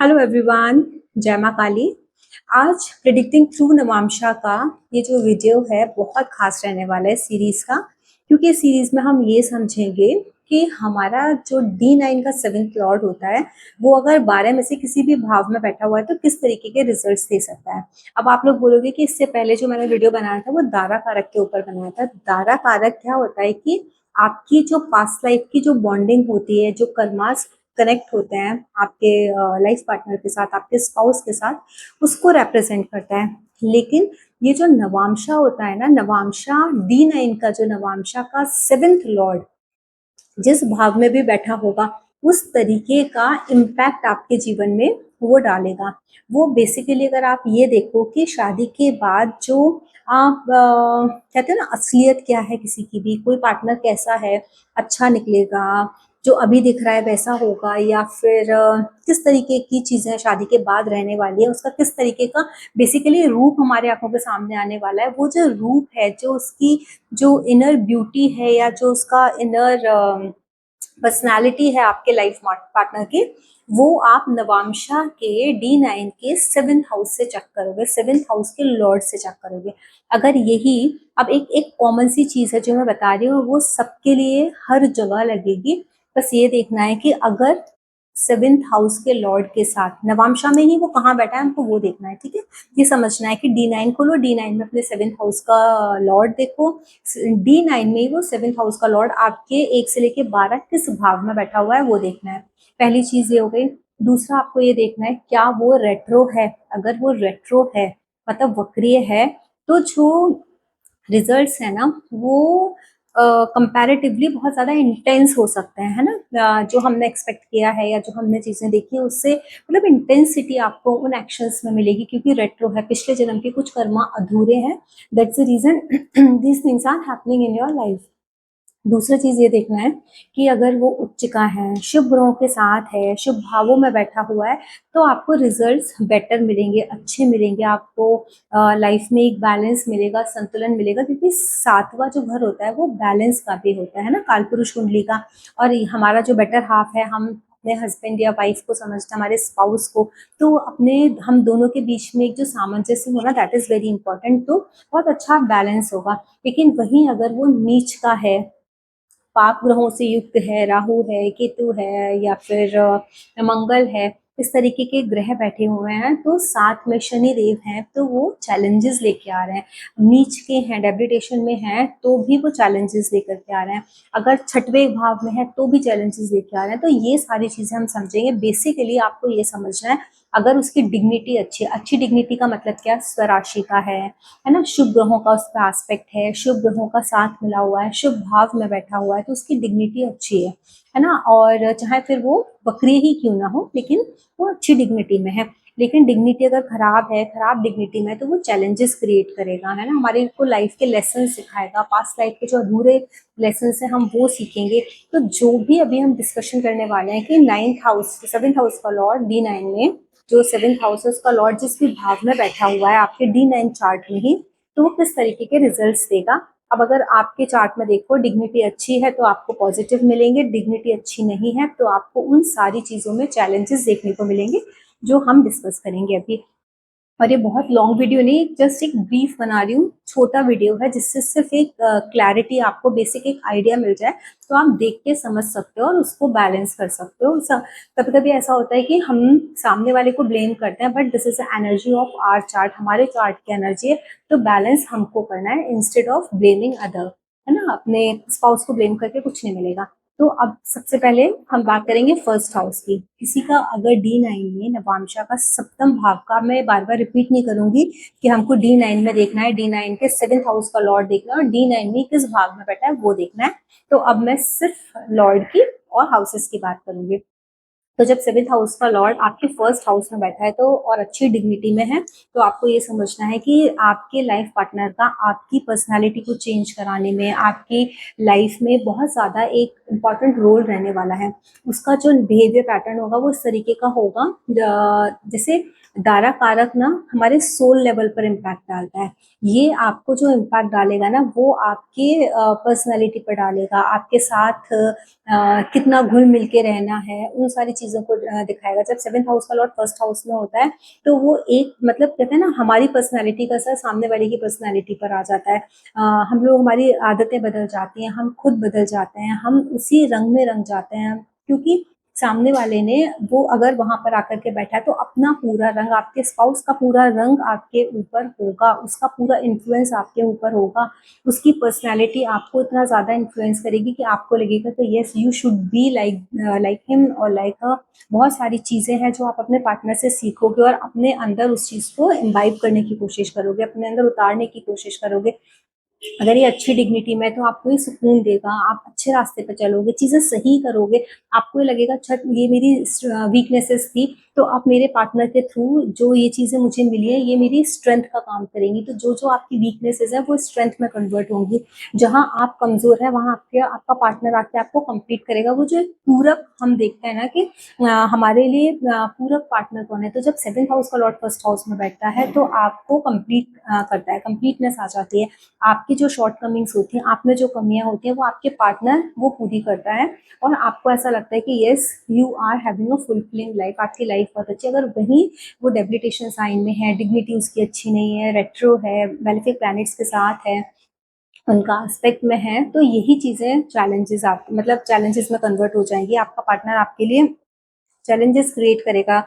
Hello everyone, जय माँ काली। आज प्रिडिक्टिंग थ्रू नवांशा का ये जो वीडियो है बहुत खास रहने वाला है सीरीज का, क्योंकि इस सीरीज में हम ये समझेंगे कि हमारा जो D9 का सेवेंथ लॉर्ड होता है वो अगर 12 में से किसी भी भाव में बैठा हुआ है तो किस तरीके के रिजल्ट्स दे सकता है। अब आप लोग बोलोगे कि इससे पहले जो मैंने वीडियो बनाया था वो दारा कारक के ऊपर बनाया था। दारा कारक क्या होता है कि आपकी जो पास्ट लाइफ की जो बॉन्डिंग होती है, जो कर्मास कनेक्ट होते हैं आपके लाइफ पार्टनर के साथ, आपके स्पाउस के साथ, उसको रिप्रेजेंट करता है। लेकिन ये जो नवांशा होता है ना, नवांशा D9 का, जो नवांशा का सेवेंथ लॉर्ड जिस भाव में भी बैठा होगा उस तरीके का इम्पैक्ट आपके जीवन में वो डालेगा। वो बेसिकली अगर आप ये देखो कि शादी के बाद जो आप कहते हैं ना असलियत क्या है किसी की भी, कोई पार्टनर कैसा है, अच्छा निकलेगा, जो अभी दिख रहा है वैसा होगा, या फिर किस तरीके की चीजें शादी के बाद रहने वाली है, उसका किस तरीके का बेसिकली रूप हमारे आंखों के सामने आने वाला है। वो जो रूप है, जो उसकी जो इनर ब्यूटी है, या जो उसका इनर पर्सनालिटी है आपके लाइफ पार्टनर की, वो आप नवांशा के D9 के सेवेंथ हाउस से चेक करोगे, सेवेंथ हाउस के लॉर्ड से चेक करोगे। अगर यही अब एक एक कॉमन सी चीज है जो मैं बता रही हूँ, वो सबके लिए हर जगह लगेगी। बस ये देखना है कि अगर सेवेंथ हाउस के लॉर्ड के साथ नवांशा में ही वो कहाँ बैठा है, हमको वो देखना है। ठीक है, ये समझना है कि D9 खोलो, D9 में अपने सेवेंथ हाउस का लॉर्ड देखो। D9 में ही वो सेवेंथ हाउस का लॉर्ड आपके 1 से लेके 12 किस भाव में बैठा हुआ है वो देखना है। पहली चीज ये हो गई। दूसरा आपको ये देखना है क्या वो रेट्रो है। अगर वो रेट्रो है, मतलब वक्रीय है, तो जो रिजल्ट्स है ना वो कंपैरेटिवली बहुत ज़्यादा इंटेंस हो सकते हैं, है ना। जो हमने एक्सपेक्ट किया है या जो हमने चीज़ें देखी है उससे मतलब इंटेंसिटी आपको उन एक्शंस में मिलेगी, क्योंकि रेट्रो है, पिछले जन्म के कुछ कर्मा अधूरे हैं। That's the reason these things are happening in your life. दूसरा चीज ये देखना है कि अगर वो उच्चिका है, शुभ ग्रहों के साथ है, शुभ भावों में बैठा हुआ है, तो आपको रिजल्ट्स बेटर मिलेंगे, अच्छे मिलेंगे आपको। लाइफ में एक बैलेंस मिलेगा, संतुलन मिलेगा, क्योंकि सातवां जो घर होता है वो बैलेंस का भी होता है ना, कालपुरुष कुंडली का। और हमारा जो बेटर हाफ है, हम अपने हस्बैंड या वाइफ को समझते हैं, हमारे स्पाउस को, तो अपने हम दोनों के बीच में एक जो सामंजस्य होना, दैट इज वेरी इंपॉर्टेंट। तो बहुत अच्छा बैलेंस होगा। लेकिन वहीं अगर वो नीच का है, पाप ग्रहों से युक्त है, राहु है, केतु है, या फिर मंगल है, इस तरीके के ग्रह बैठे हुए हैं, तो साथ में शनि देव हैं, तो वो चैलेंजेस लेके आ रहे हैं। नीच के हैं, डेबिलिटेशन में हैं, तो भी वो चैलेंजेस लेकर के आ रहे हैं। अगर छठवें भाव में है तो भी चैलेंजेस लेके आ रहे हैं। तो ये सारी चीजें हम समझेंगे। बेसिकली आपको ये समझना है, अगर उसकी डिग्निटी अच्छी है, अच्छी डिग्निटी का मतलब क्या, स्वराशि का है ना, शुभ ग्रहों का उस पर एस्पेक्ट है, शुभ ग्रहों का साथ मिला हुआ है, शुभ भाव में बैठा हुआ है, तो उसकी डिग्निटी अच्छी है ना। और चाहे फिर वो वक्रीय ही क्यों ना हो, लेकिन वो अच्छी डिग्निटी में है। लेकिन डिग्निटी अगर खराब है, खराब डिग्निटी में, तो वो चैलेंजेस क्रिएट करेगा, है ना, हमारे को लाइफ के लेसन सिखाएगा, पास्ट लाइफ के जो अधूरे लेसन है हम वो सीखेंगे। तो जो भी अभी हम डिस्कशन करने वाले हैं कि नाइन्थ हाउस, सेवेंथ हाउस का लॉर्ड D9 में, जो सेवेंथ हाउसेस का लॉर्ड जिस भी भाव में बैठा हुआ है आपके D9 चार्ट में ही, तो वो किस तरीके के रिजल्ट्स देगा। अब अगर आपके चार्ट में देखो डिग्निटी अच्छी है तो आपको पॉजिटिव मिलेंगे, डिग्निटी अच्छी नहीं है तो आपको उन सारी चीजों में चैलेंजेस देखने को मिलेंगे, जो हम डिस्कस करेंगे अभी। और ये बहुत लॉन्ग वीडियो नहीं, जस्ट एक ब्रीफ बना रही हूँ, छोटा वीडियो है, जिससे सिर्फ एक क्लैरिटी आपको, बेसिक एक आइडिया मिल जाए, तो आप देख के समझ सकते हो और उसको बैलेंस कर सकते हो। कभी कभी ऐसा होता है कि हम सामने वाले को ब्लेम करते हैं, but this is energy of our chart, हमारे चार्ट की एनर्जी है, तो बैलेंस हमको करना है इंस्टेड ऑफ ब्लेमिंग अदर, है ना। अपने स्पाउस को ब्लेम करके कुछ नहीं मिलेगा। तो अब सबसे पहले हम बात करेंगे फर्स्ट हाउस की। किसी का अगर D9 में नवांशा का सप्तम भाव का, मैं बार बार रिपीट नहीं करूंगी कि हमको D9 में देखना है, D9 के सेवेंथ हाउस का लॉर्ड देखना है और D9 में किस भाव में बैठा है वो देखना है। तो अब मैं सिर्फ लॉर्ड की और हाउसेस की बात करूंगी। तो जब सेवेंथ हाउस का लॉर्ड आपके फर्स्ट हाउस में बैठा है तो, और अच्छी डिग्निटी में है, तो आपको ये समझना है कि आपके लाइफ पार्टनर का आपकी पर्सनालिटी को चेंज कराने में, आपकी लाइफ में बहुत ज़्यादा एक इम्पॉर्टेंट रोल रहने वाला है। उसका जो बिहेवियर पैटर्न होगा वो इस तरीके का होगा, जैसे दारा कारक ना हमारे सोल लेवल पर इम्पैक्ट डालता है। ये आपको जो इम्पैक्ट डालेगा ना, वो आपके पर्सनालिटी पर डालेगा, आपके साथ कितना घुल मिल के रहना है, उन सारी चीज़ों को दिखाएगा। जब 7th हाउस का लॉर्ड फर्स्ट हाउस में होता है, तो वो एक मतलब कहते हैं ना हमारी पर्सनैलिटी का असर सामने वाले की पर्सनैलिटी पर आ जाता है। हम लोग हमारी आदतें बदल जाती हैं, हम खुद बदल जाते हैं, हम उसी रंग में रंग जाते हैं क्योंकि सामने वाले ने वो अगर वहाँ पर आकर के बैठा है तो अपना पूरा रंग आपके स्पाउस का पूरा रंग आपके ऊपर होगा, उसका पूरा इन्फ्लुएंस आपके ऊपर होगा, उसकी पर्सनैलिटी आपको इतना ज़्यादा इन्फ्लुएंस करेगी कि आपको लगेगा कि yes you should be like like him और लाइक हर। बहुत सारी चीज़ें हैं जो आप अपने पार्टनर से सीखोगे और अपने अंदर उस चीज़ को इम्बाइब करने की कोशिश करोगे, अपने अंदर उतारने की कोशिश करोगे। अगर ये अच्छी डिग्निटी में है तो आपको ये सुकून देगा, आप अच्छे रास्ते पे चलोगे, चीज़ें सही करोगे, आपको ये लगेगा अच्छा ये मेरी वीकनेसेस थी, तो अब मेरे पार्टनर के थ्रू जो ये चीज़ें मुझे मिली है, ये मेरी स्ट्रेंथ का काम करेंगी। तो जो-जो आपकी वीकनेसेस हैं, वो स्ट्रेंथ में कन्वर्ट होंगी। जहाँ आप कमज़ोर हैं, वहाँ आपका पार्टनर आके आपको कंप्लीट करेगा। वो जो एक पूरक हम देखते हैं ना कि हमारे लिए पूरक पार्टनर कौन है, तो जब 7th हाउस का लॉर्ड फर्स्ट हाउस में बैठता है, तो आपको कंप्लीट करता है, कंप्लीटनेस आ जाती है। आपकी जो शॉर्टकमिंग्स होती हैं, आप में जो कमियाँ होती हैं, वो आपके पार्टनर वो पूरी करता है और आपको ऐसा लगता है कि yes you are having a fulfilling life, आपकी लाइफ बहुत अच्छी है। अगर वहीं वो डेबिलिटेशन साइन में है, डिग्निटी उसकी अच्छी नहीं है, रेट्रो है, मेलेफिक प्लैनेट्स के साथ है, उनका एस्पेक्ट में है, तो यही चीज़ें चैलेंजेस आप मतलब चैलेंजेस में कन्वर्ट हो जाएँगी। आपका पार्टनर आपके लिए चैलेंजेस क्रिएट करेगा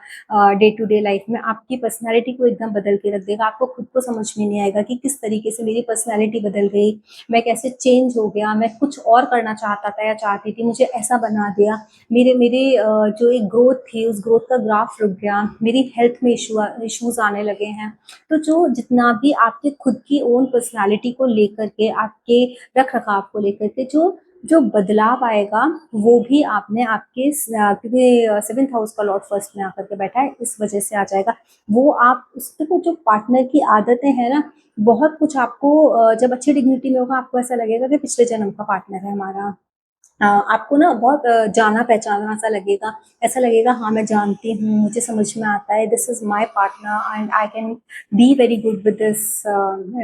डे टू डे लाइफ में, आपकी पर्सनैलिटी को एकदम बदल के रख देगा। आपको खुद को समझ में नहीं आएगा कि किस तरीके से मेरी पर्सनैलिटी बदल गई, मैं कैसे चेंज हो गया, मैं कुछ और करना चाहता था या चाहती थी, मुझे ऐसा बना दिया। मेरे मेरे जो एक ग्रोथ थी, उस ग्रोथ का ग्राफ रुक गया, मेरी हेल्थ में इश्यूज़ आने लगे हैं। तो जो जितना भी आपके खुद की ओन पर्सनैलिटी को लेकर के, आपके रख-रखाव को लेकर के जो बदलाव आएगा, वो भी आपने आपके क्योंकि 7th हाउस का लॉर्ड फर्स्ट में आकर के बैठा है, इस वजह से आ जाएगा। वो आप उसके को जो पार्टनर की आदतें हैं ना, बहुत कुछ आपको जब अच्छी डिग्निटी में होगा, आपको ऐसा लगेगा कि पिछले जन्म का पार्टनर है हमारा। आपको ना बहुत जाना-पहचाना सा लगेगा, ऐसा लगेगा हाँ, मैं जानती हूँ, मुझे समझ में आता है, this is my partner and I can be very good with this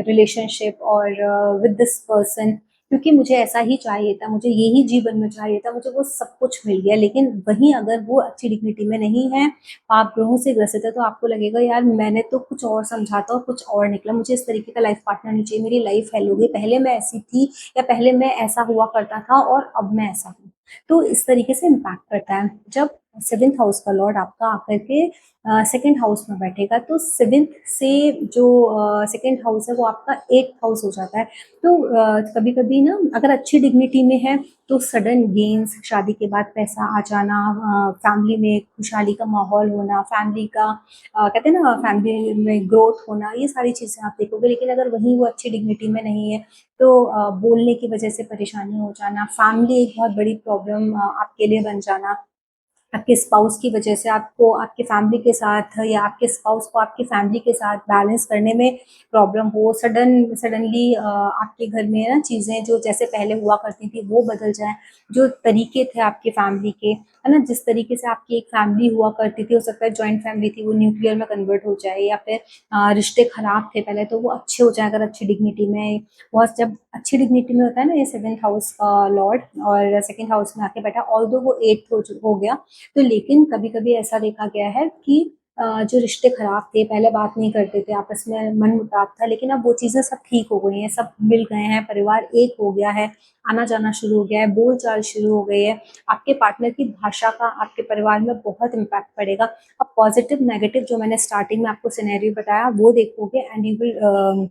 relationship और विद दिस पर्सन, क्योंकि मुझे ऐसा ही चाहिए था, मुझे यही जीवन में चाहिए था, मुझे वो सब कुछ मिल गया। लेकिन वहीं अगर वो अच्छी डिग्निटी में नहीं है, पाप ग्रहों से ग्रसित है, तो आपको लगेगा यार मैंने तो कुछ और समझा था और कुछ और निकला, मुझे इस तरीके का लाइफ पार्टनर नहीं चाहिए, मेरी लाइफ फेल हो गई, पहले मैं ऐसी थी या पहले मैं ऐसा हुआ करता था और अब मैं ऐसा हूँ। तो इस तरीके से इम्पैक्ट करता है। जब 7th हाउस का लॉर्ड आपका आकर के 2nd हाउस में बैठेगा, तो 7th से जो 2nd हाउस है वो आपका 8th हाउस हो जाता है। तो कभी-कभी ना अगर अच्छी डिग्निटी में है तो सडन गेन्स, शादी के बाद पैसा आ जाना, फैमिली में खुशहाली का माहौल होना, फैमिली का कहते हैं ना फैमिली में ग्रोथ होना, ये सारी चीज़ें आप देखोगे। लेकिन अगर वहीं वो अच्छी डिग्निटी में नहीं है, तो बोलने की वजह से परेशानी हो जाना, फैमिली एक बहुत बड़ी प्रॉब्लम आपके लिए बन जाना, आपके स्पाउस की वजह से आपको आपके फैमिली के साथ या आपके स्पाउस को आपकी फैमिली के साथ बैलेंस करने में प्रॉब्लम हो, सडनली आपके घर में ना चीज़ें जो जैसे पहले हुआ करती थी वो बदल जाएँ, जो तरीके थे आपकी फैमिली के, है ना? जिस तरीके से आपकी एक फैमिली हुआ करती थी, हो सकता है जॉइंट फैमिली थी वो न्यूक्लियर में कन्वर्ट हो जाए, या फिर रिश्ते खराब थे पहले तो वो अच्छे हो जाएँ अगर अच्छी डिग्निटी में। बहुत जब अच्छी डिग्निटी में होता है ना ये 7th हाउस का लॉर्ड और 2nd हाउस में आके बैठा, ऑल्दो वो 8th हो गया, तो लेकिन कभी-कभी ऐसा देखा गया है कि जो रिश्ते खराब थे, पहले बात नहीं करते थे, आपस में मनमुटाव था, लेकिन अब वो चीज़ें सब ठीक हो गई हैं, सब मिल गए हैं, परिवार एक हो गया है, आना-जाना शुरू हो गया है, बोल-चाल शुरू हो गई है। आपके पार्टनर की भाषा का आपके परिवार में बहुत इम्पैक्ट पड़ेगा। अब पॉज़िटिव, नेगेटिव जो मैंने स्टार्टिंग में आपको सिनेरियो बताया, वो देखोगे and you will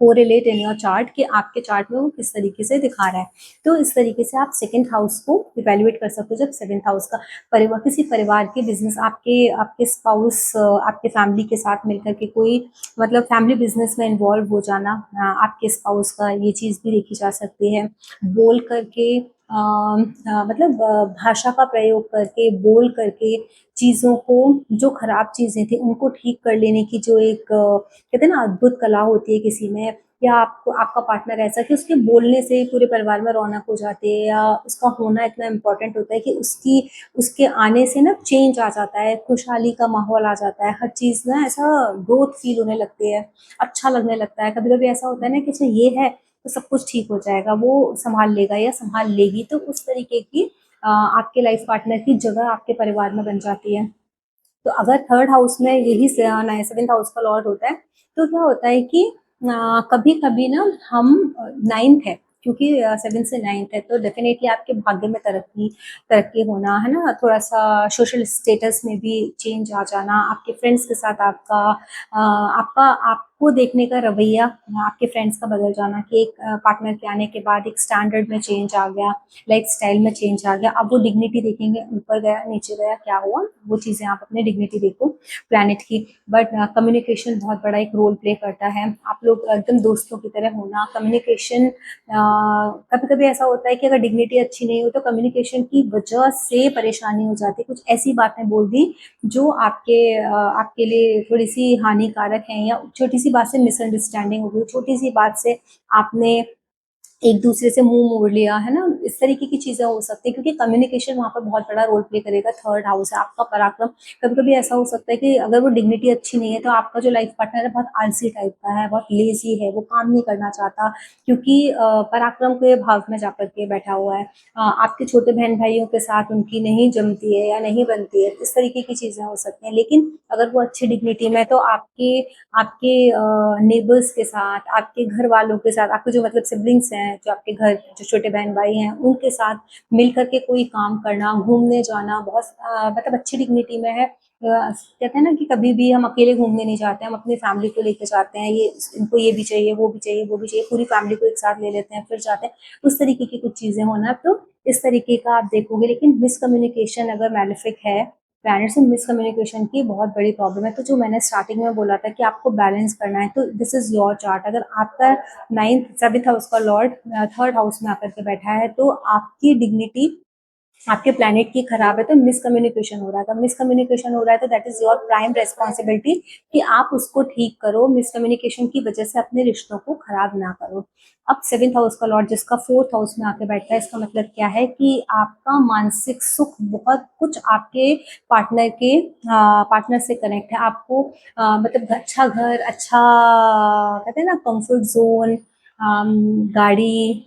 correlate in your chart कि आपके चार्ट में वो किस तरीके से दिखा रहा है। तो इस तरीके से आप 2nd हाउस को इवैल्यूएट कर सकते हो। जब 7th हाउस का परिवार, किसी परिवार के बिज़नेस, आपके आपके स्पाउस आपके फैमिली के साथ मिलकर के कोई मतलब फैमिली बिज़नेस में इन्वॉल्व हो जाना, आपके स्पाउस का, ये चीज़ भी देखी जा सकती है। बोल करके मतलब भाषा का प्रयोग करके, बोल करके चीज़ों को, जो खराब चीज़ें थी उनको ठीक कर लेने की जो एक कहते हैं ना अद्भुत कला होती है किसी में, या आपको आपका पार्टनर ऐसा कि उसके बोलने से ही पूरे परिवार में रौनक हो जाती है, या उसका होना इतना इम्पोर्टेंट होता है कि उसके आने से ना चेंज आ जाता है, खुशहाली का माहौल आ जाता है, हर चीज़ ना ऐसा ग्रोथ फील होने लगती है, अच्छा लगने लगता है। कभी-कभी ऐसा होता है ना कि अच्छा ये है तो सब कुछ ठीक हो जाएगा, वो सँभाल लेगा या सँभाल लेगी, तो उस तरीके की आपके लाइफ पार्टनर की जगह आपके परिवार में बन जाती है। तो अगर थर्ड हाउस में यही सेवेंथ हाउस का लॉर्ड होता है, तो क्या होता है कि कभी कभी ना हम नाइन्थ है, क्योंकि सेवन से नाइन्थ है, तो डेफिनेटली आपके भाग्य में तरक्की तरक्की होना है ना, थोड़ा सा सोशल स्टेटस में भी चेंज आ जाना, आपके फ्रेंड्स के साथ आपका आपको देखने का रवैया आपके फ्रेंड्स का बदल जाना, कि एक पार्टनर के आने के बाद एक स्टैंडर्ड में चेंज आ गया, लाइफ स्टाइल में चेंज आ गया। अब वो डिग्निटी देखेंगे, ऊपर गया नीचे गया क्या हुआ, वो चीज़ें आप अपने डिग्निटी देखो प्लैनेट की। बट कम्युनिकेशन बहुत बड़ा एक रोल प्ले करता है। आप लोग एकदम दोस्तों की तरह होना, कम्युनिकेशन कभी कभी ऐसा होता है कि अगर डिग्निटी अच्छी नहीं हो तो कम्युनिकेशन की वजह से परेशानी हो जाती है, कुछ ऐसी बातें बोल दी जो आपके लिए थोड़ी सी हानिकारक है, या छोटी सी बात से मिसअंडरस्टैंडिंग हो गई, छोटी सी बात से आपने एक दूसरे से मुंह मोड़ लिया है ना, इस तरीके की चीजें हो सकती है, क्योंकि कम्युनिकेशन वहां पर बहुत बड़ा रोल प्ले करेगा। थर्ड हाउस है आपका पराक्रम। कभी कभी ऐसा हो सकता है कि अगर वो डिग्निटी अच्छी नहीं है तो आपका जो लाइफ पार्टनर है बहुत आलसी टाइप का है, बहुत लेजी है, वो काम नहीं करना चाहता, क्योंकि पराक्रम के भाव में जाकर के बैठा हुआ है। आपके छोटे बहन भाइयों के साथ उनकी नहीं जमती है या नहीं बनती है, इस तरीके की चीजें हो सकती हैं। लेकिन अगर वो अच्छी डिग्निटी में, तो आपके आपके नेबर्स के साथ, आपके घर वालों के साथ, आपके जो मतलब सिबलिंग्स हैं, जो आपके घर जो छोटे बहन भाई हैं, उनके साथ मिल करके कोई काम करना, घूमने जाना, बहुत मतलब अच्छी डिग्निटी में है। कहते हैं ना कि कभी भी हम अकेले घूमने नहीं जाते, हम अपनी फैमिली को लेकर जाते हैं, ये इनको ये भी चाहिए, वो भी चाहिए, वो भी चाहिए, पूरी फैमिली को एक साथ ले लेते हैं फिर जाते हैं, उस तरीके की कुछ चीजें होना। तो इस तरीके का आप देखोगे। लेकिन मिसकम्युनिकेशन अगर मैलेफिक है, पेरेंट्स में मिसकम्युनिकेशन की बहुत बड़ी प्रॉब्लम है। तो जो मैंने स्टार्टिंग में बोला था कि आपको बैलेंस करना है, तो दिस इज योर चार्ट। अगर आपका नाइन्थ सेवेंथ हाउस का लॉर्ड थर्ड हाउस में आकर के बैठा है, तो आपकी डिग्निटी आपके प्लैनेट की खराब है, तो मिसकम्युनिकेशन हो रहा है। तो मिसकम्युनिकेशन हो रहा है तो that is your prime responsibility कि आप उसको ठीक करो, मिसकम्युनिकेशन की वजह से अपने रिश्तों को खराब ना करो। अब सेवेंथ हाउस का लॉर्ड जिसका फोर्थ हाउस में आके बैठता है, इसका मतलब क्या है कि आपका मानसिक सुख बहुत कुछ आपके पार्टनर से कनेक्ट है। आपको मतलब अच्छा घर, अच्छा कहते हैं ना कंफर्ट जोन, गाड़ी,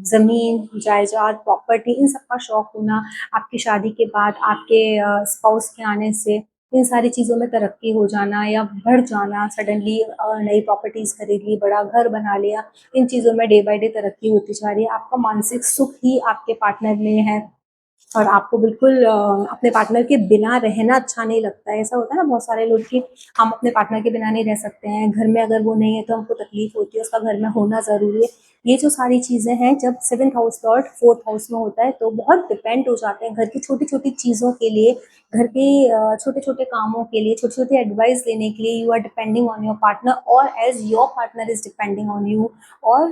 जमीन जायदाद, प्रॉपर्टी, इन सब का शौक होना, आपकी शादी के बाद आपके स्पाउस के आने से इन सारी चीज़ों में तरक्की हो जाना या बढ़ जाना, सडनली नई प्रॉपर्टीज खरीद ली, बड़ा घर बना लिया, इन चीज़ों में डे बाय डे तरक्की होती जा रही है। आपका मानसिक सुख ही आपके पार्टनर में है, और आपको बिल्कुल अपने पार्टनर के बिना रहना अच्छा नहीं लगता है। ऐसा होता है ना बहुत सारे लोग कि हम अपने पार्टनर के बिना नहीं रह सकते हैं, घर में अगर वो नहीं है तो हमको तकलीफ होती है, उसका घर में होना ज़रूरी है। ये जो सारी चीज़ें हैं, जब seventh house Lord fourth house में होता है तो बहुत डिपेंड हो जाते हैं घर की छोटी छोटी चीज़ों के लिए, घर के छोटे छोटे कामों के लिए, छोटी छोटी एडवाइस लेने के लिए। You are depending on your partner, और as your partner is depending on you, और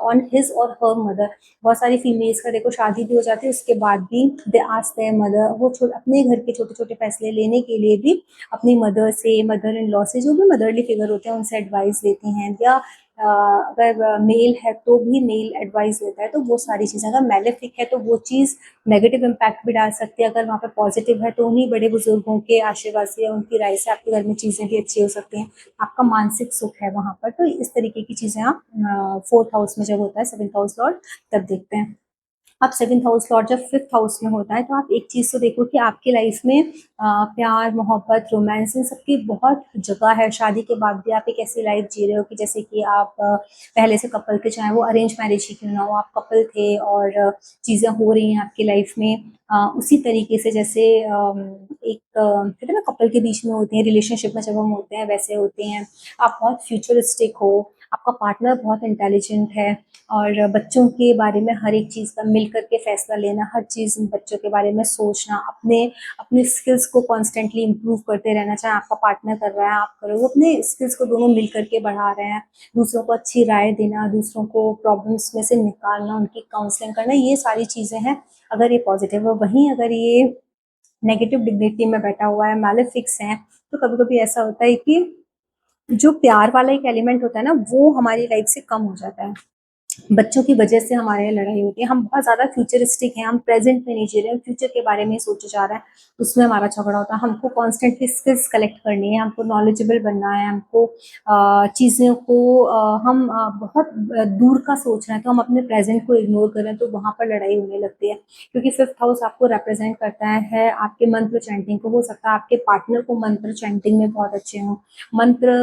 ऑन हिज और हर मदर। बहुत सारी फीमेल्स का देखो शादी भी हो जाती है, उसके बाद भी दे आस्क देयर मदर, वो अपने घर के छोटे छोटे फैसले लेने के लिए भी अपनी मदर से, मदर इन लॉ से, जो भी मदरली फिगर होते हैं उनसे एडवाइस लेती हैं। या अगर मेल है तो भी मेल एडवाइस लेता है। तो वो सारी चीज़ें, अगर मेलेफिक है तो वो चीज़ नेगेटिव इम्पैक्ट भी डाल सकती है, अगर वहाँ पे पॉजिटिव है तो उन्हीं बड़े बुजुर्गों के आशीर्वाद से या उनकी राय से आपके घर में चीज़ें भी अच्छी हो सकती हैं। आपका मानसिक सुख है वहाँ पर। तो इस तरीके की चीज़ें आप फोर्थ हाउस में जब होता है सेवेंथ हाउस लॉर्ड, तब देखते हैं। अब सेवेंथ हाउस लॉर्ड जब फिफ्थ हाउस में होता है, तो आप एक चीज़ तो देखो कि आपकी लाइफ में प्यार, मोहब्बत, रोमांस, इन सबकी बहुत जगह है। शादी के बाद भी आप एक ऐसी लाइफ जी रहे हो कि जैसे कि आप पहले से कपल थे, चाहे वो अरेंज मैरिज ही क्यों ना हो, आप कपल थे और चीज़ें हो रही हैं आपकी लाइफ में उसी तरीके से जैसे एक कहते हैं ना कपल के बीच में होते हैं, रिलेशनशिप में जब हम होते हैं वैसे होते हैं। आप बहुत फ्यूचरिस्टिक हो, आपका पार्टनर बहुत इंटेलिजेंट है, और बच्चों के बारे में हर एक चीज़ का मिल करके फैसला लेना, हर चीज़ बच्चों के बारे में सोचना, अपने अपने स्किल्स को कॉन्स्टेंटली इम्प्रूव करते रहना, चाहे आपका पार्टनर कर रहा है आप करो, वो अपने स्किल्स को दोनों मिल करके बढ़ा रहे हैं। दूसरों को अच्छी राय देना, दूसरों को प्रॉब्लम्स में से निकालना, उनकी काउंसलिंग करना, ये सारी चीज़ें हैं अगर ये पॉजिटिव है। वहीं अगर ये नेगेटिव डिग्निटी में बैठा हुआ है, मैलेफिक्स हैं, तो कभी कभी ऐसा होता है कि जो प्यार वाला एक एलिमेंट होता है ना, वो हमारी लाइफ से कम हो जाता है। बच्चों की वजह से हमारे यहाँ लड़ाई होती है। हम बहुत ज़्यादा फ्यूचरिस्टिक हैं, हम प्रेज़ेंट में नहीं जी रहे हैं, फ्यूचर के बारे में ही सोचे जा रहे हैं, उसमें हमारा झगड़ा होता है। हमको कॉन्स्टेंटली स्किल्स कलेक्ट करनी है, हमको नॉलेजेबल बनना है, हमको चीज़ों को हम बहुत दूर का सोच रहे हैं, तो हम अपने प्रेज़ेंट को इग्नोर कर रहे हैं, तो वहाँ पर लड़ाई होने लगती है। क्योंकि 5th हाउस आपको रिप्रेज़ेंट करता है आपके मंत्र चैंटिंग को। हो सकता है आपके पार्टनर को मंत्र चैंटिंग में बहुत अच्छे हों, मंत्र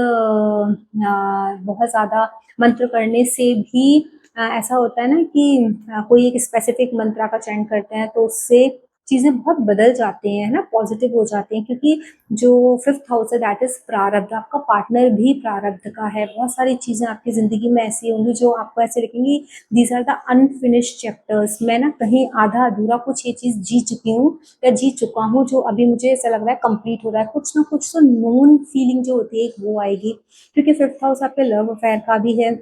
बहुत ज़्यादा मंत्र करने से भी ऐसा होता है ना कि कोई एक स्पेसिफिक मंत्रा का चैंट करते हैं तो उससे चीज़ें बहुत बदल जाती हैं, है ना, पॉजिटिव हो जाती हैं। क्योंकि जो 5th हाउस है दैट इज़ प्रारब्ध, आपका पार्टनर भी प्रारब्ध का है। बहुत सारी चीज़ें आपकी ज़िंदगी में ऐसी होंगी जो आपको ऐसे लगेंगी these are the unfinished chapters. मैं ना कहीं आधा अधूरा कुछ ये चीज़ जी चुकी हूँ या जी चुका हूँ जो अभी मुझे ऐसा लग रहा है कंप्लीट हो रहा है। कुछ ना कुछ तो नोन फीलिंग जो होती है एक वो आएगी। क्योंकि 5th हाउस आपके लव अफेयर का भी है।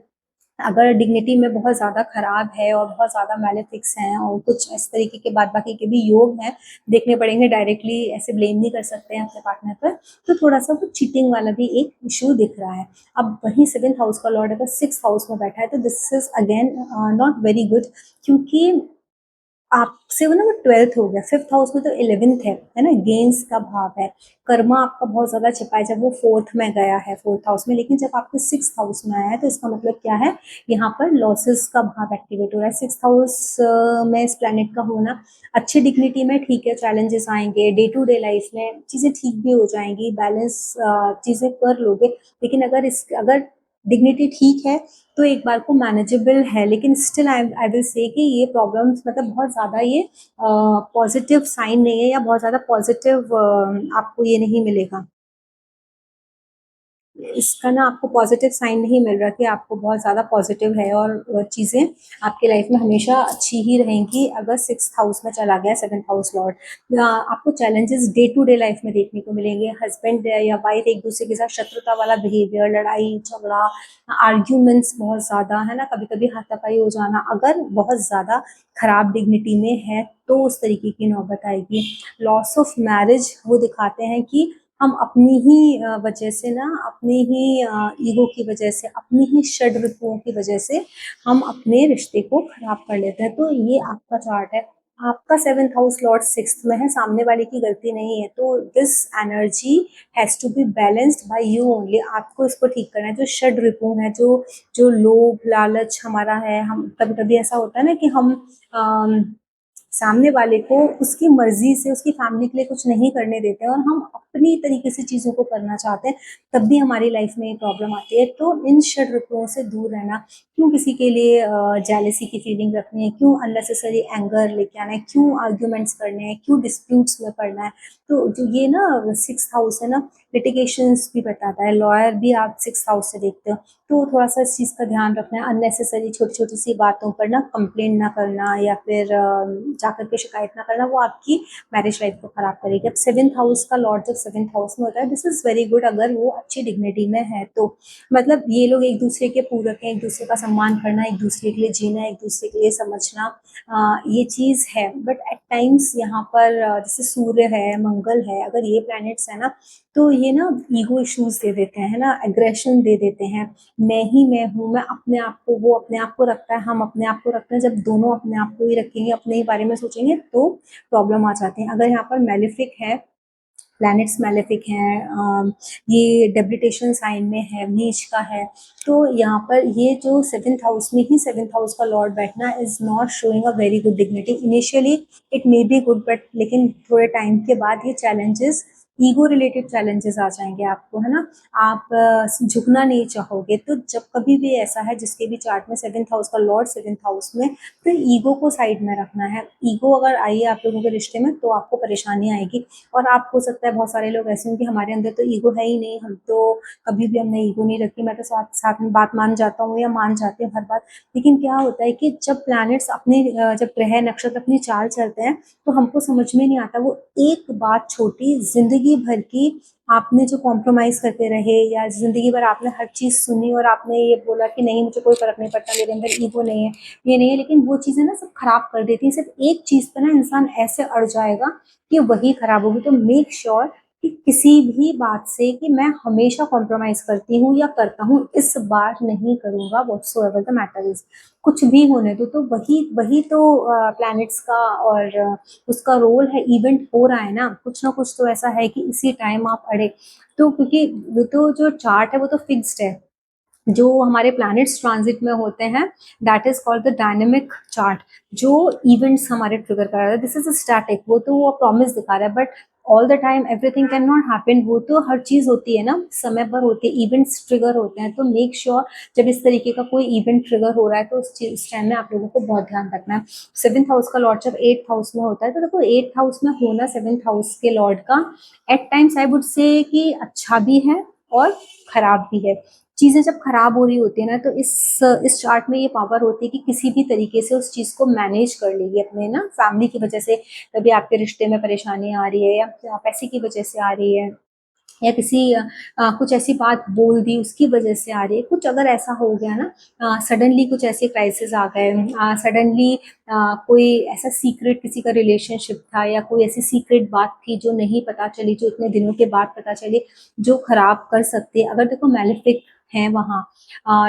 अगर डिग्निटी में बहुत ज़्यादा खराब है और बहुत ज़्यादा मैलेफिक्स हैं और कुछ इस तरीके के बाद बाकी के भी योग हैं, देखने पड़ेंगे, डायरेक्टली ऐसे ब्लेम नहीं कर सकते हैं अपने पार्टनर पर, तो थोड़ा-सा वो चीटिंग वाला भी एक इश्यू दिख रहा है। अब वहीं 7th हाउस का लॉर्ड अगर 6th हाउस में बैठा है तो this is again not very good. क्योंकि आपसे वो ना वो 12th हो गया, 5th हाउस में तो 11th है ना? गेन्स का भाव है, कर्मा आपका बहुत ज़्यादा छिपा है जब वो 4th में गया है 4th हाउस में। लेकिन जब आपके 6th हाउस में आया है तो इसका मतलब क्या है, यहाँ पर लॉसेस का भाव एक्टिवेट हो रहा है। 6th हाउस में इस प्लैनेट का होना अच्छी डिग्निटी में ठीक है, चैलेंजेस आएँगे, डे टू डे लाइफ में चीज़ें ठीक भी हो जाएँगी, बैलेंस चीज़ें कर लोगे। लेकिन अगर डिग्निटी ठीक है तो एक बार को मैनेजेबल है, लेकिन स्टिल आई विल से कि ये प्रॉब्लम्स मतलब बहुत ज़्यादा ये पॉजिटिव साइन नहीं है या बहुत ज़्यादा पॉजिटिव आपको ये नहीं मिलेगा। इसका ना आपको पॉजिटिव साइन नहीं मिल रहा कि आपको बहुत ज़्यादा पॉजिटिव है और चीज़ें आपकी लाइफ में हमेशा अच्छी ही रहेंगी अगर 6th हाउस में चला गया 7th हाउस लॉर्ड। आपको challenges day to day life में देखने को मिलेंगे। हस्बैंड या वाइफ एक दूसरे के साथ शत्रुता वाला बिहेवियर, लड़ाई झगड़ा, आर्ग्यूमेंट्स बहुत ज़्यादा, है ना, कभी कभी हाथापाई हो जाना अगर बहुत ज़्यादा खराब डिग्निटी में है तो उस तरीके की नौबत आएगी। लॉस ऑफ मैरिज वो दिखाते हैं कि हम अपनी ही वजह से ना अपनी ही ईगो की वजह से अपनी ही षड ऋतुओं की वजह से हम अपने रिश्ते को खराब कर लेते हैं। तो ये आपका चार्ट है, आपका 7th हाउस लॉर्ड 6th में है, सामने वाले की गलती नहीं है। तो this energy has to be balanced by you only. आपको इसको ठीक करना है। जो षड ऋतु है, जो जो लोभ लालच हमारा है, हम कभी कभी ऐसा होता है ना कि हम अम, सामने वाले को उसकी मर्जी से उसकी फैमिली के लिए कुछ नहीं करने देते हैं और हम अपनी तरीके से चीज़ों को करना चाहते हैं, तब भी हमारी लाइफ में ये प्रॉब्लम आती है। तो इन षड ऋतुओं से दूर रहना, क्यों किसी के लिए जेलेसी की फीलिंग रखनी है, क्यों अननेसेसरी एंगर लेके आना है, क्यों आर्ग्यूमेंट्स करने हैं, क्यों डिस्प्यूट्स में पड़ना है। तो जो ये ना 6th हाउस है ना, लिटिगेशंस भी बताता है, लॉयर भी आप 6th हाउस से देखते हो। तो थोड़ा-सा इस चीज़ का ध्यान रखना है, अननेसेसरी छोटी-छोटी सी बातों पर ना कंप्लेंट ना करना या फिर जाकर के शिकायत ना करना, वो आपकी मैरिज लाइफ को खराब करेगी। अब 7th हाउस का लॉर्ड जब 7th हाउस में होता है, दिस इज़ वेरी गुड अगर वो अच्छी डिग्निटी में है तो। मतलब ये लोग एक-दूसरे के पूरक हैं, एक-दूसरे का सम्मान करना, एक-दूसरे के लिए जीना, एक-दूसरे के लिए समझना, ये चीज़ है। बट एट टाइम्स यहाँ पर जैसे सूर्य है, मंगल है, अगर ये प्लैनेट्स हैं ना, तो ये ना ईगो इश्यूज़ दे देते हैं, है ना, एग्रेशन दे देते हैं। मैं ही मैं हूँ, मैं अपने आप को, वो अपने आप को रखता है, हम अपने आप को रखते हैं। जब दोनों अपने आप को ही रखेंगे, अपने ही बारे में सोचेंगे तो प्रॉब्लम आ जाती है। अगर यहाँ पर मैलेफिक है, प्लैनेट्स मैलेफिक हैं, ये डेबिलिटेशन साइन में है, नीच का है, तो यहाँ पर ये जो 7th हाउस में ही 7th हाउस का लॉर्ड बैठना is not showing a very good dignity. Initially it may be good but लेकिन थोड़े टाइम के बाद ये चैलेंजेस, ईगो रिलेटेड चैलेंजेस आ जाएंगे आपको, है ना। आप झुकना नहीं चाहोगे। तो जब कभी भी ऐसा है जिसके भी चार्ट में 7th हाउस का लॉर्ड 7th हाउस में, तो ईगो को साइड में रखना है। ईगो अगर आई है आप लोगों के रिश्ते में तो आपको परेशानी आएगी। और आप, हो सकता है बहुत सारे लोग ऐसे हों कि हमारे अंदर तो ईगो है ही नहीं, हम तो कभी भी हमने ईगो नहीं रखी, मैं तो साथ साथ में बात मान जाता हूँ या मान जाती हूँ हर बात। लेकिन क्या होता है कि जब प्लैनेट्स अपने जब ग्रह नक्षत्र अपनी चाल चलते हैं तो हमको समझ में नहीं आता। वो एक बात छोटी जिंदगी भर की आपने जो कॉम्प्रोमाइज करते रहे या जिंदगी भर आपने हर चीज सुनी और आपने ये बोला कि नहीं मुझे कोई फर्क नहीं पड़ता, मेरे अंदर ईगो नहीं है, ये नहीं है, लेकिन वो चीजें ना सब खराब कर देती हैं। सिर्फ एक चीज पर ना इंसान ऐसे अड़ जाएगा कि वही खराब होगी। तो मेक श्योर कि किसी भी बात से कि मैं हमेशा कॉम्प्रोमाइज़ करती हूँ या करता हूँ, इस बार नहीं करूँगा व्हाट्सोएवर द मैटर इज़। कुछ भी होने दो, तो वही वही तो प्लैनेट्स का और उसका रोल है, इवेंट हो रहा है ना, कुछ ना कुछ तो ऐसा है कि इसी टाइम आप अड़े। तो क्योंकि वो तो जो चार्ट है वो तो फिक्स्ड है। जो हमारे प्लैनेट्स ट्रांजिट में होते हैं, that is called the dynamic chart. जो इवेंट्स हमारे ट्रिगर कर रहा है, दिस इज स्टैटिक, वो तो वो प्रॉमिस दिखा रहा है, but all the time everything can not happen. वो तो हर चीज होती है ना, समय पर होती है, इवेंट्स ट्रिगर होते हैं। तो मेक श्योर जब इस तरीके का कोई इवेंट ट्रिगर हो रहा है तो उस टाइम में आप लोगों को बहुत ध्यान रखना है। सेवेंथ हाउस का लॉर्ड जब एट्थ हाउस में होता है, तो देखो एट्थ हाउस में होना सेवेंथ हाउस के लॉर्ड का at times I would say कि अच्छा भी है और खराब भी है। चीज़ें जब खराब हो रही होती है ना, तो इस चार्ट में ये पावर होती है कि किसी भी तरीके से उस चीज़ को मैनेज कर लेगी अपने ना फैमिली की वजह से। कभी आपके रिश्ते में परेशानी आ रही है या पैसे की वजह से आ रही है, या किसी कुछ ऐसी बात बोल दी उसकी वजह से आ रही है, कुछ अगर ऐसा हो गया ना, सडनली कुछ ऐसे क्राइसिस आ गए, सडनली कोई ऐसा सीक्रेट किसी का रिलेशनशिप था या कोई ऐसी सीक्रेट बात थी जो नहीं पता चली, जो इतने दिनों के बाद पता चली, जो खराब कर सकती है। अगर देखो मैलेफिक है वहाँ,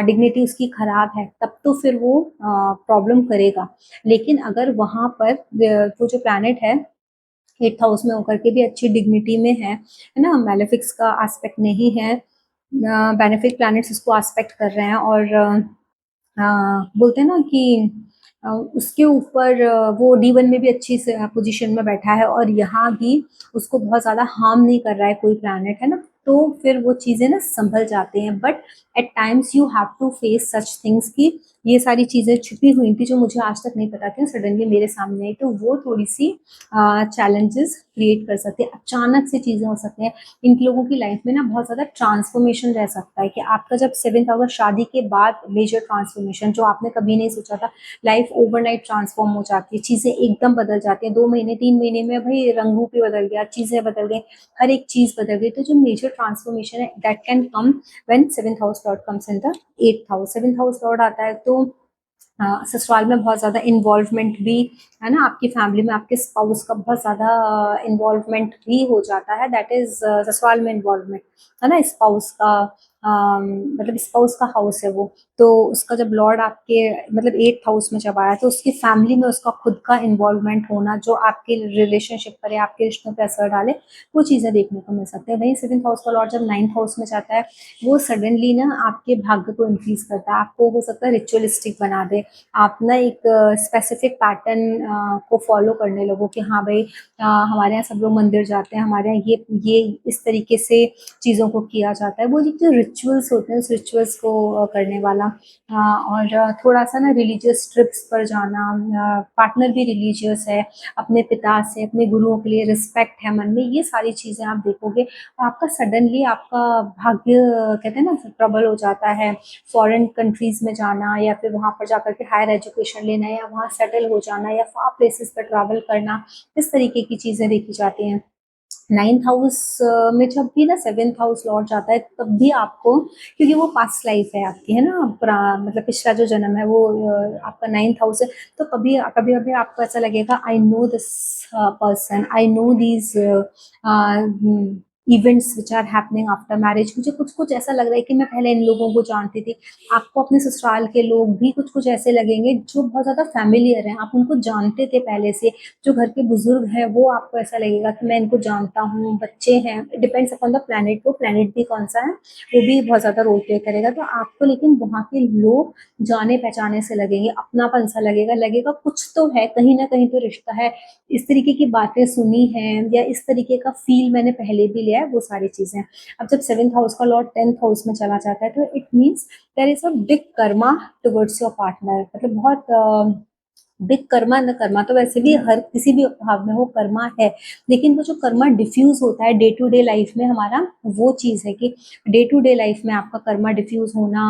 डिग्निटी उसकी खराब है, तब तो फिर वो प्रॉब्लम करेगा। लेकिन अगर वहाँ पर वो जो प्लैनेट है एट्थ हाउस में होकर के भी अच्छी डिग्निटी में है ना, मेलेफिक्स का एस्पेक्ट नहीं है, बेनिफिक प्लैनेट्स इसको एस्पेक्ट कर रहे हैं, और बोलते हैं ना कि उसके ऊपर वो D1 में भी अच्छी पोजीशन में बैठा है, और यहाँ भी उसको बहुत ज़्यादा हार्म नहीं कर रहा है कोई प्लैनेट, है ना। तो फिर वो चीज़ें ना संभल जाते हैं, but at times you have to face such things की ये सारी चीज़ें छुपी हुई थी जो मुझे आज तक नहीं पता थी, सडनली मेरे सामने आई, तो वो थोड़ी सी चैलेंजेस क्रिएट कर सकते हैं, अचानक से चीज़ें हो सकती हैं। इन लोगों की लाइफ में ना बहुत ज़्यादा ट्रांसफॉर्मेशन रह सकता है कि आपका जब सेवेंथ आवर शादी के बाद मेजर ट्रांसफॉर्मेशन जो आपने कभी नहीं सोचा था, लाइफ ओवरनाइट ट्रांसफॉर्म हो जाती है, चीज़ें एकदम बदल जाती हैं, 2 महीने 3 महीने में भाई रंग रूप ही बदल गया, चीज़ें बदल गई, हर एक चीज़ बदल गई। तो जो मेजर ट्रांसफॉर्मेशन है that can come when seventh house Lord comes in the eighth house. Seventh house Lord आता है तो ससुराल में बहुत ज़्यादा इन्वॉल्वमेंट भी, है ना, आपकी फैमिली में आपके स्पाउस का बहुत ज़्यादा इन्वॉल्वमेंट भी हो जाता है, दैट इज ससुराल में इन्वॉल्वमेंट, है ना, स्पाउस का मतलब स्पाउस का हाउस है वो। तो उसका जब लॉर्ड आपके मतलब एट्थ हाउस में जब आया, तो उसकी फैमिली में उसका खुद का इन्वॉल्वमेंट होना जो आपके रिलेशनशिप पर या आपके रिश्तों पर असर डाले, वो चीज़ें देखने को मिल सकती है। वहीं सेवेंथ हाउस का लॉर्ड जब नाइन्थ हाउस में जाता है, वो सडनली ना आपके भाग्य को इंक्रीज करता है, आपको हो सकता है रिचुअलिस्टिक बना दे, आप ना एक स्पेसिफिक पैटर्न को फॉलो करने लगो कि हाँ भाई, हमारे यहाँ सब लोग मंदिर जाते हैं, हमारे यहाँ ये इस तरीके से चीज़ों को किया जाता है, वो जो रिचुअल्स होते हैं उस रिचुअल्स को करने वाला, और थोड़ा सा ना रिलीजियस ट्रिप्स पर जाना, पार्टनर भी रिलीजियस है, अपने पिता से अपने गुरुओं के लिए रिस्पेक्ट है मन में, ये सारी चीज़ें आप देखोगे, आपका सडनली आपका भाग्य कहते हैं ना प्रबल हो जाता है। फॉरेन कंट्रीज में जाना या फिर वहाँ पर जाकर के हायर एजुकेशन लेना या वहाँ सेटल हो जाना या फार प्लेसेस पर ट्रैवल करना, इस तरीके की चीज़ें देखी जाती हैं। नाइन्थ हाउस में जब भी ना सेवेंथ हाउस लौट जाता है, तब भी आपको, क्योंकि वो पास्ट लाइफ है आपकी, है ना, मतलब पिछला जो जन्म है वो आपका नाइन्थ हाउस है, तो कभी कभी कभी आपको ऐसा लगेगा I know this person, I know these events which are happening after marriage, मुझे कुछ कुछ ऐसा लग रहा है कि मैं पहले इन लोगों को जानती थी। आपको अपने ससुराल के लोग भी कुछ कुछ ऐसे लगेंगे जो बहुत ज़्यादा फैमिलियर हैं, आप उनको जानते थे पहले से। जो घर के बुजुर्ग हैं वो आपको ऐसा लगेगा कि मैं इनको जानता हूँ, बच्चे हैं, डिपेंड्स अपॉन द प्लैनेट, वो प्लैनेट भी कौन सा है वो भी बहुत ज़्यादा रोल प्ले करेगा। तो आपको लेकिन वहाँ के लोग जाने पहचाने से लगेंगे, अपनापन सा लगेगा, लगेगा कुछ तो है, कहीं ना कहीं तो रिश्ता है, इस तरीके की बातें सुनी हैं या इस तरीके का फील मैंने पहले भी लिया है, वो सारी चीज़ें। अब जब सेवेंथ हाउस का लॉर्ड टेंथ हाउस में चला जाता है, तो it means there is a big karma towards your partner, मतलब बहुत बिग कर्मा, न कर्मा तो वैसे भी हर किसी भी भाव में वो कर्मा है, लेकिन वो जो कर्मा डिफ्यूज होता है डे टू डे लाइफ में हमारा, वो चीज़ है कि डे टू डे लाइफ में आपका कर्मा डिफ्यूज होना,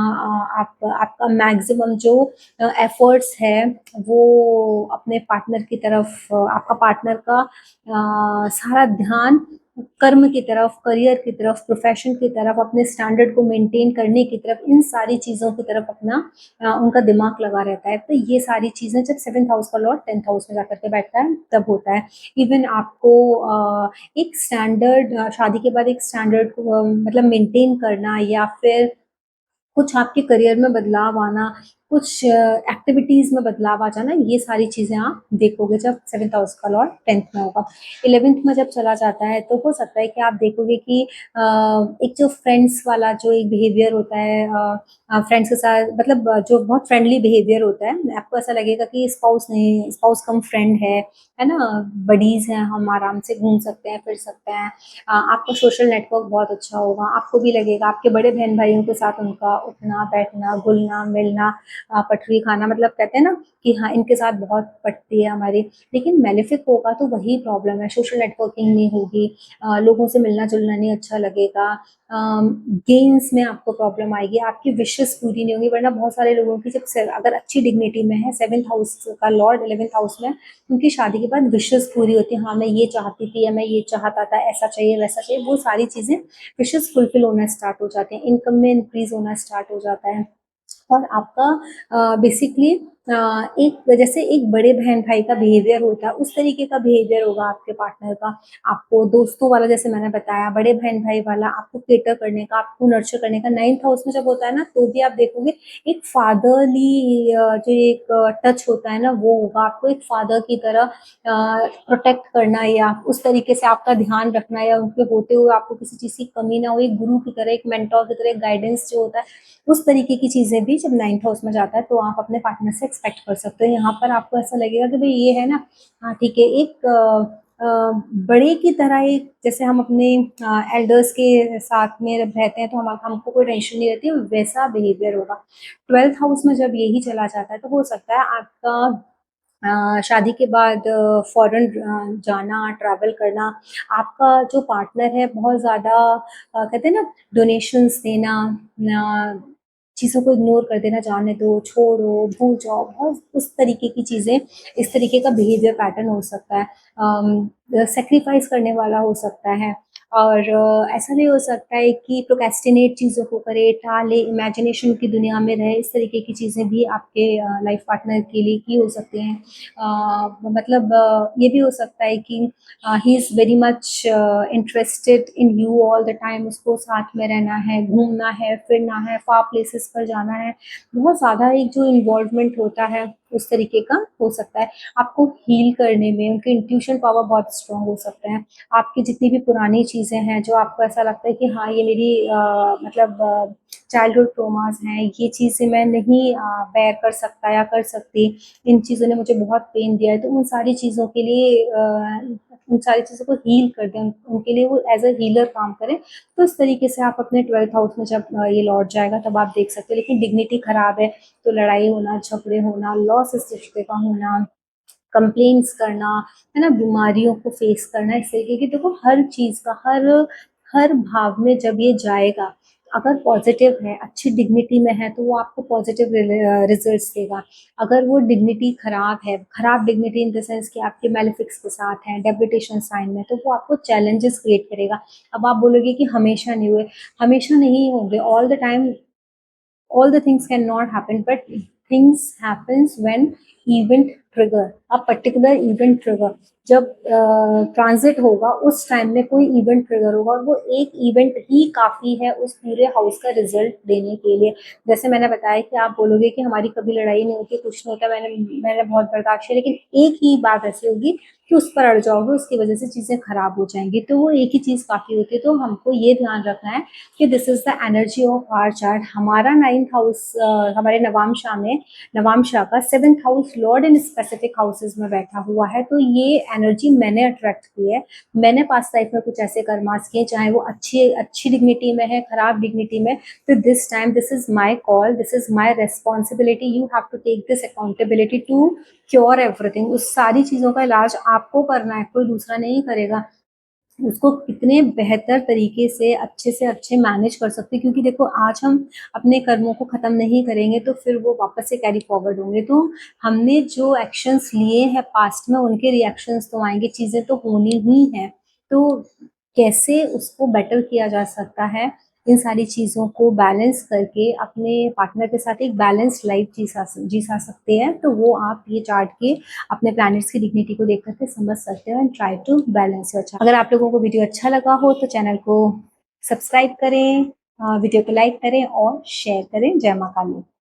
आपका मैक्सिमम जो एफर्ट्स है वो अपने पार्टनर की तरफ, आपका पार्टनर का सारा ध्यान कर्म की तरफ, करियर की तरफ, प्रोफेशन की तरफ, अपने स्टैंडर्ड को मेंटेन करने की तरफ, इन सारी चीज़ों की तरफ अपना उनका दिमाग लगा रहता है। तो ये सारी चीज़ें जब 7th हाउस का लॉर्ड 10th हाउस में जाकर के बैठता है तब होता है। इवन आपको एक स्टैंडर्ड शादी के बाद एक स्टैंडर्ड को मतलब मेंटेन करना, या फिर कुछ आपके करियर में बदलाव आना, कुछ एक्टिविटीज़ में बदलाव आ जाना, ये सारी चीज़ें आप देखोगे जब 7th हाउस का लॉर्ड 10th में होगा। 11th में जब चला जाता है तो हो सकता है कि आप देखोगे कि एक जो फ्रेंड्स वाला जो एक बिहेवियर होता है, फ्रेंड्स के साथ मतलब जो बहुत फ्रेंडली बिहेवियर होता है, आपको ऐसा लगेगा कि स्पाउस नहीं, स्पाउस कम फ्रेंड है ना? बडीज़ हैं, हम आराम से घूम सकते हैं, फिर सकते हैं। आपका सोशल नेटवर्क बहुत अच्छा होगा, आपको भी लगेगा आपके बड़े बहन भाइयों के साथ उनका उठना बैठना, घुलना मिलना, पटरी खाना, मतलब कहते हैं ना कि हाँ इनके साथ बहुत पटती है हमारी। लेकिन मेलेफिक होगा तो वही प्रॉब्लम है, सोशल नेटवर्किंग नहीं होगी, लोगों से मिलना जुलना नहीं अच्छा लगेगा, गेम्स में आपको प्रॉब्लम आएगी, आपकी विशेस पूरी नहीं होंगी। वरना बहुत सारे लोगों की जब अगर अच्छी डिग्निटी में है, 7th हाउस का लॉर्ड 11th हाउस में, उनकी शादी के बाद विशेस पूरी होती है। हाँ मैं ये चाहती थी, या मैं ये चाहता था, ऐसा चाहिए वैसा चाहिए, वो सारी चीज़ें विशेस फुलफिल होना स्टार्ट हो जाते हैं, इनकम में इंक्रीज होना स्टार्ट हो जाता है। और आपका बेसिकली एक जैसे एक बड़े बहन भाई का बिहेवियर होता है, उस तरीके का बिहेवियर होगा आपके पार्टनर का। आपको दोस्तों वाला, जैसे मैंने बताया, बड़े बहन भाई वाला, आपको केटर करने का, आपको नर्चर करने का। 9th हाउस में जब होता है ना, तो भी आप देखोगे एक फादरली जो एक टच होता है ना, वो होगा। आपको एक फादर की तरह प्रोटेक्ट करना, या उस तरीके से आपका ध्यान रखना, या उनके होते हुए आपको किसी चीज़ की कमी ना हो, एक गुरु की तरह, एक मेंटोर की तरह, एक गाइडेंस जो होता है, उस तरीके की चीज़ें भी जब 9th हाउस में जाता है तो आप अपने पार्टनर से एक्सपेक्ट कर सकते हो। यहाँ पर आपको ऐसा लगेगा कि भाई ये है ना, हाँ ठीक है, एक बड़े की तरह, एक जैसे हम अपने एल्डर्स के साथ में रहते हैं तो हम हमको कोई टेंशन नहीं रहती, वैसा बिहेवियर होगा। 12th हाउस में जब यही चला जाता है तो हो सकता है आपका शादी के बाद फॉरेन जाना, ट्रैवल करना, आपका जो पार्टनर है बहुत ज़्यादा कहते हैं ना डोनेशंस देना, चीज़ों को इग्नोर कर देना, जाने दो, छोड़ो, भूल जाओ, बहुत उस तरीके की चीज़ें, इस तरीके का बिहेवियर पैटर्न हो सकता है। सेक्रीफाइस करने वाला हो सकता है। और ऐसा भी हो सकता है कि प्रोक्रेस्टिनेट चीज़ों को करे, टाले, इमेजिनेशन की दुनिया में रहे, इस तरीके की चीज़ें भी आपके लाइफ पार्टनर के लिए की हो सकती हैं। मतलब ये भी हो सकता है कि he is very much interested in you all the time, उसको साथ में रहना है, घूमना है, फिरना है, फार प्लेसेस पर जाना है, बहुत ज़्यादा एक जो इन्वॉल्वमेंट होता है उस तरीके का हो सकता है। आपको हील करने में उनके इंट्यूशन पावर बहुत स्ट्रॉन्ग हो सकते हैं। आपकी जितनी भी पुरानी चीज़ें हैं जो आपको ऐसा लगता है कि हाँ ये मेरी मतलब चाइल्डहुड ट्रॉमास हैं, ये चीज़ें मैं नहीं बेयर कर सकता या कर सकती, इन चीज़ों ने मुझे बहुत पेन दिया है, तो उन सारी चीज़ों के लिए उन सारी चीज़ों को हील कर दें, उनके लिए वो एज अ हीलर काम करें। तो इस तरीके से आप अपने 12th हाउस में जब ये लौट जाएगा तब आप देख सकते हो। लेकिन डिग्निटी खराब है तो लड़ाई होना, झगड़े होना, लॉस इस रिश्ते का होना, कंप्लेंट्स करना, है ना, बीमारियों को फेस करना, इस तरीके की देखो हर चीज़ का, हर हर भाव में जब ये जाएगा, अगर पॉजिटिव है, अच्छी डिग्निटी में है तो वो आपको पॉजिटिव रिजल्ट्स देगा। अगर वो डिग्निटी खराब है, खराब डिग्निटी इन द सेंस कि आपके मेलेफिक्स के साथ है, डेबिटेशन साइन में, तो वो आपको चैलेंजेस क्रिएट करेगा। अब आप बोलोगे कि हमेशा नहीं हुए, हमेशा नहीं होंगे, all the time all the things cannot happen, but things happens when event trigger, a particular event trigger, जब ट्रांजिट होगा उस टाइम में कोई इवेंट ट्रिगर होगा, और वो एक इवेंट ही काफ़ी है उस पूरे हाउस का रिजल्ट देने के लिए। जैसे मैंने बताया कि आप बोलोगे कि हमारी कभी लड़ाई नहीं होती, कुछ नहीं होता, मैंने मैंने बहुत बर्दाश्त किया, लेकिन एक ही बात ऐसी होगी कि उस पर अड़ जाओगे, उसकी वजह से चीज़ें खराब हो जाएंगी, तो वो एक ही चीज़ काफ़ी होती है। तो हमको ये ध्यान रखना है कि this is the energy of our chart. हमारा 9th हाउस हमारे नवामशा में, नवामशा का 7th house Lord in specific houses में बैठा हुआ है, तो ये एनर्जी मैंने अट्रैक्ट की है। मैंने पास्ट लाइफ में कुछ ऐसे कर्मास किए, चाहे वो अच्छी अच्छी डिग्निटी में है, खराब डिग्निटी में, तो this time this is my call, this is my responsibility, you have to take this accountability to cure everything. उस सारी चीज़ों का इलाज आपको करना है, कोई दूसरा नहीं करेगा। उसको कितने बेहतर तरीके से अच्छे मैनेज कर सकते हैं, क्योंकि देखो आज हम अपने कर्मों को ख़त्म नहीं करेंगे तो फिर वो वापस से कैरी फॉरवर्ड होंगे। तो हमने जो एक्शंस लिए हैं पास्ट में, उनके रिएक्शंस तो आएंगे, चीज़ें तो होनी ही हैं। तो कैसे उसको बेटर किया जा सकता है, इन सारी चीज़ों को बैलेंस करके अपने पार्टनर के साथ एक बैलेंस लाइफ जी सकते हैं। तो वो आप ये चार्ट के अपने प्लैनेट्स की डिग्निटी को देख करके समझ सकते हो and try to balance your chart. अगर आप लोगों को वीडियो अच्छा लगा हो तो चैनल को सब्सक्राइब करें, वीडियो को लाइक करें और शेयर करें। जय माँ काली।